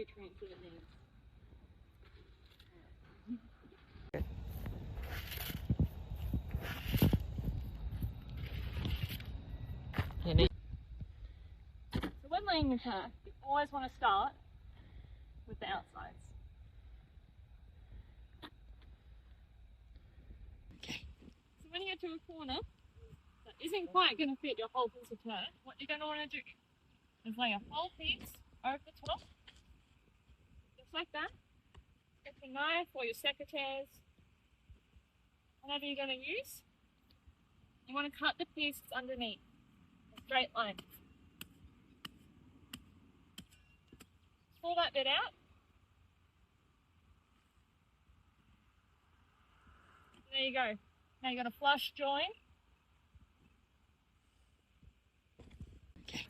nutrients that it needs. So when laying the turf, you always want to start with the outsides. So when you get to a corner that isn't quite going to fit your whole piece of turf, what you're going to want to do is lay a whole piece over the top, just like that. Get your knife or your secateurs, whatever you're going to use. You want to cut the pieces underneath, a straight line. Pull that bit out. There you go. Now you've got a flush join. Okay,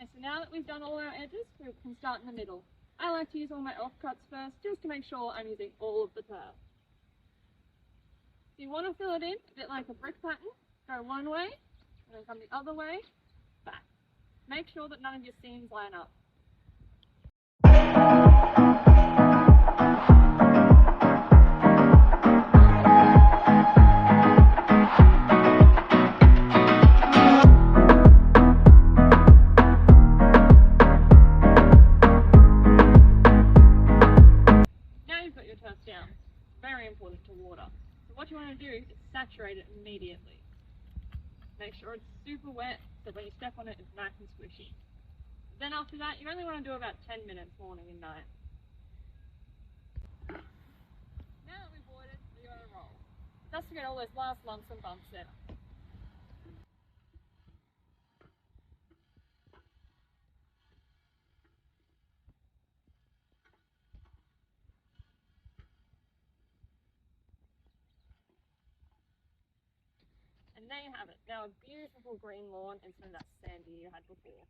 so now that we've done all our edges, we can start in the middle. I like to use all my offcuts first, just to make sure I'm using all of the turf. If you want to fill it in, a bit like a brick pattern, go one way, and then come the other way, back. Make sure that none of your seams line up. Down. Very important to water. So what you want to do is saturate it immediately. Make sure it's super wet so when you step on it it's nice and squishy. Then after that you only want to do about 10 minutes morning and night. Now that we've watered, we're going to roll. Just to get all those last lumps and bumps out. And there you have it. Now a beautiful green lawn instead of that sandy you had before.